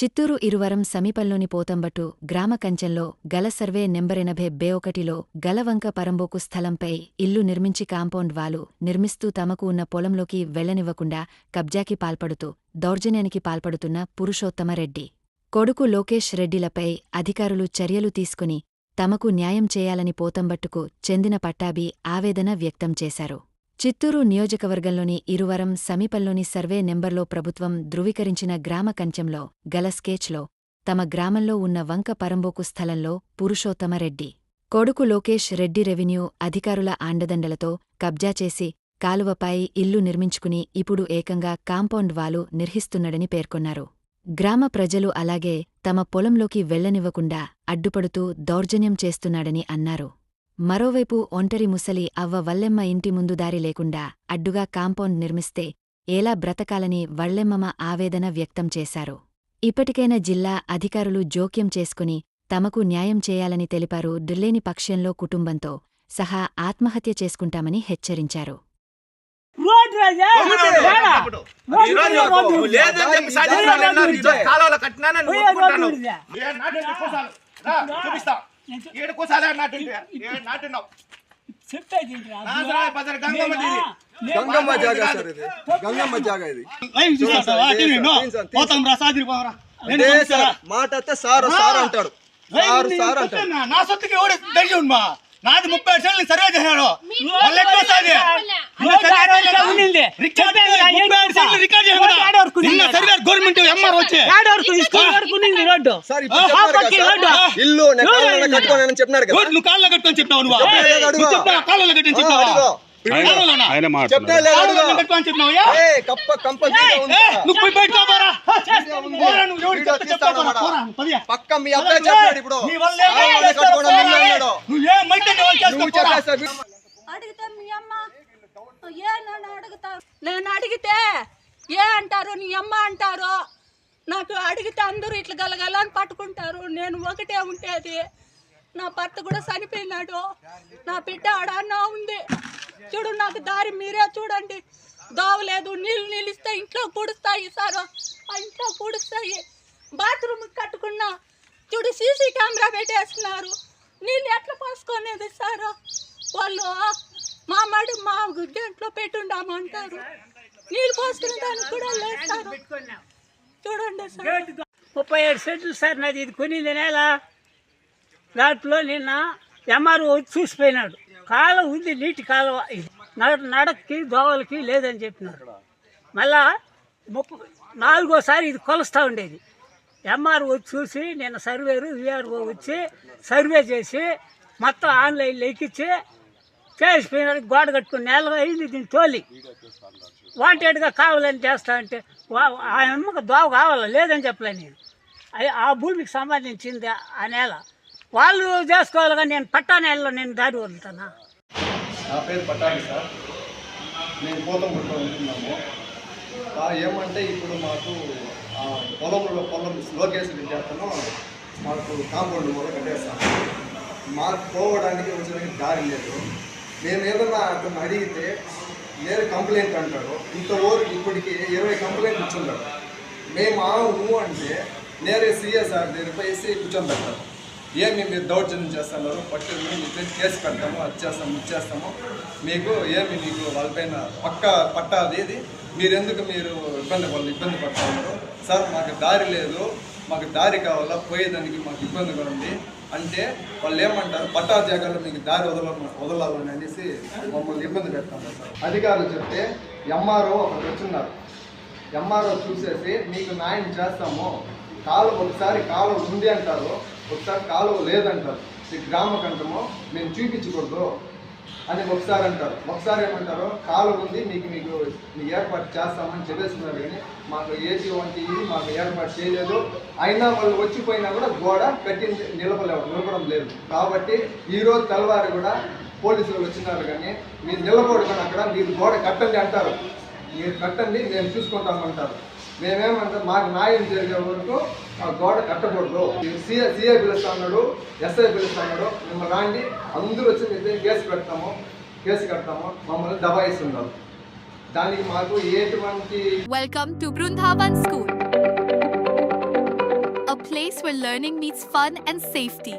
చిత్తూరు ఇరువరం సమీపంలోని పోతంబట్టు గ్రామ కంచెంలో గల సర్వే నెంబర్ 80/1లో గలవంక పరంబోకు స్థలంపై ఇల్లు నిర్మించి కాంపౌండ్ వాలు నిర్మిస్తూ తమకు ఉన్న పొలంలోకి వెళ్లనివ్వకుండా కబ్జాకి పాల్పడుతూ దౌర్జన్యానికి పాల్పడుతున్న పురుషోత్తమరెడ్డి కొడుకు లోకేష్ రెడ్డిలపై అధికారులు చర్యలు తీసుకుని తమకు న్యాయం చేయాలని పోతంబట్టుకు చెందిన పట్టాభి ఆవేదన వ్యక్తం చేశారు. చిత్తూరు నియోజకవర్గంలోని ఇరువరం సమీపంలోని సర్వే నెంబర్లో ప్రభుత్వం ధృవీకరించిన గ్రామ కంచెంలో గల స్కెచ్లో తమ గ్రామంలో ఉన్న వంక పరంబోకు స్థలంలో పురుషోత్తమరెడ్డి కొడుకు లోకేష్ రెడ్డి రెవెన్యూ అధికారుల ఆండదండలతో కబ్జా చేసి కాలువపై ఇల్లు నిర్మించుకుని ఇప్పుడు ఏకంగా కాంపౌండ్ వాలు నిర్మిస్తున్నాడని పేర్కొన్నారు. గ్రామ ప్రజలు అలాగే తమ పొలంలోకి వెళ్లనివ్వకుండా అడ్డుపడుతూ దౌర్జన్యం చేస్తున్నాడని అన్నారు. మరోవైపు ఒంటరి ముసలి అవ్వ వల్లెమ్మ ఇంటి ముందు దారి లేకుండా అడ్డుగా కాంపౌండ్ నిర్మిస్తే ఎలా బ్రతకాలని వల్లెమ్మమ ఆవేదన వ్యక్తం చేశారు. ఇప్పటికైనా జిల్లా అధికారులు జోక్యం చేసుకుని తమకు న్యాయం చేయాలని తెలిపారు. లేని పక్షంలో కుటుంబంతో సహా ఆత్మహత్య చేసుకుంటామని హెచ్చరించారు. గంగమ్మ జాగా సార్, ఇది గంగమ్మ జాగా. ఇది మాట అయితే సార్ సార్ అంటాడు, సార్ అంటాడు. నా సొత్తుకి ఎవడు తెలిసి ఉన్నా నాది 30 సెంట్లు సర్వే చేశాడు. గవర్నమెంట్ ఎంఆర్ వచ్చి ఇల్లు కట్టుకోని చెప్పినాడు కదా. నువ్వు కాళ్ళ కట్టుకొని చెప్పినావు, నువ్వు కాళ్ళలో కట్టుకొని చెప్పినావు. పక్క మీ అబ్బాయి చెప్పాడు ఇప్పుడు. అడిగితే మీ అమ్మ ఏ నన్ను అడుగుతారు, నేను అడిగితే ఏ అంటారు, నీ అమ్మ అంటారు. నాకు అడిగితే అందరూ ఇట్లా గలగల అని పట్టుకుంటారు. నేను ఒకటే ఉంటేది, నా భర్త కూడా చనిపోయినాడు, నా బిడ్డ ఆడన్నా ఉంది. చూడు నాకు దారి మీరే చూడండి, దోవలేదు. నీళ్ళు నిలిస్తే ఇంట్లో పూడుస్తాయి సార్, ఆ ఇంట్లో పూడుస్తాయి. బాత్రూమ్ కట్టుకున్నా చూడు సీసీ కెమెరా పెట్టేస్తున్నారు. నీళ్ళు ఎట్లా పోసుకునేది సార్? వాళ్ళు మా గంటలో పెట్టుండాము అంటారు. నీళ్ళు పోసుకునే దానికి కూడా లేదు సార్. చూడండి సార్, 37 సెంట్లు సార్ నాది. ఇది కొనింది నేల. దాంట్లో నిన్న ఎంఆర్ఓ వచ్చి చూసిపోయినాడు. కాలువ ఉంది, నీటి కాలువ. నడక్కి దోవలకి లేదని చెప్పినారు. మళ్ళా 4గోసారి ఇది కొలుస్తూ ఉండేది. ఎంఆర్ఓ వచ్చి చూసి నిన్న సర్వేరు విఆర్ఓ వచ్చి సర్వే చేసి మొత్తం ఆన్లైన్లో ఎక్కించి చేసిపోయినాడు. గోడ కట్టుకుని నెల అయింది. దీన్ని తోలి వాంటెడ్గా కావాలని చేస్తా అంటే ఆ అమ్మకు దోవ కావాలా లేదని చెప్పలే. నేను ఆ భూమికి సంబంధించింది ఆ నేల వాళ్ళు చేసుకోవాలి, కానీ నేను పట్టా నేలలో నేను దారి వదులుతానా? నా పేరు పట్టాభి సార్, నేను పోతంబట్టులో ఉంటున్నాము. ఏమంటే ఇప్పుడు మాకు పొలం లోకేష్ విద్యార్థులు మాకు కాంపౌండ్ కూడా కట్టేస్తాము. మాకు పోవడానికి వచ్చేదానికి దారి లేదు. మేము ఏదన్నా అతను అడిగితే నేను కంప్లైంట్ అంటాడు. ఇంతవరకు ఇప్పటికి 20 కంప్లైంట్ ఇచ్చుంటాడు. మేము నువ్వు అంటే నేరే సిఎస్ఆర్ దగ్గర పోయి కూర్చొని పెడతారు. ఏమి మీరు దౌర్జన్యం చేస్తున్నారు, పట్టు మీకు కేసు పెడతాము, అది చేస్తాము, ఇది చేస్తాము. మీకు ఏమి మీకు వాళ్ళపైన పట్టాది ఇది మీరెందుకు మీరు ఇబ్బంది పడతా ఉన్నారు సార్? మాకు దారి లేదు, మాకు దారి కావాలా, పోయేదానికి మాకు ఇబ్బందిగా ఉంది అంటే వాళ్ళు ఏమంటారు, పట్టా జాగాలో మీకు దారి వదలాలని అనేసి మమ్మల్ని ఇబ్బంది పెడతాము సార్. అధికారులు చెప్తే ఎంఆర్ఓ ఒకటి వచ్చిన్నారు. ఎంఆర్ఓ చూసేసి మీకు న్యాయం చేస్తాము, ఒకసారి కాలువ ఉంది అంటారు, ఒకసారి కాలువ లేదంటారు. ఈ గ్రామ కంటమో మేము చూపించకూడదు అని ఒకసారి అంటారు. ఒకసారి ఏమంటారు, కాలువ ఉంది మీకు ఏర్పాటు చేస్తామని చెప్పేస్తున్నారు. కానీ మాకు ఏసీ వంటి ఇది మాకు ఏర్పాటు చేయలేదు. అయినా వాళ్ళు వచ్చిపోయినా కూడా గోడ కట్టి నిలపడం లేదు. కాబట్టి ఈరోజు తెల్లవారు కూడా పోలీసులు వచ్చినారు. కానీ మీరు నిలబడుకొని అక్కడ మీరు గోడ కట్టండి అంటారు. మీరు కట్టండి, మేము చూసుకుంటామంటారు. మేమేమంటారు, మాకు న్యాయం జరిగే వరకు ఆ గోడ కట్టకూడదు. సిఐ పిలుస్తున్నాడు, ఎస్ఐ పిలుస్తున్నాడు, మిమ్మల్ని రాండి అందరూ వచ్చి మేము కేసు కడతాము, మమ్మల్ని దబాయిస్తున్నారు. దానికి మాకు ఎటువంటి Welcome to Brundavan School. place where learning meets fun and safety.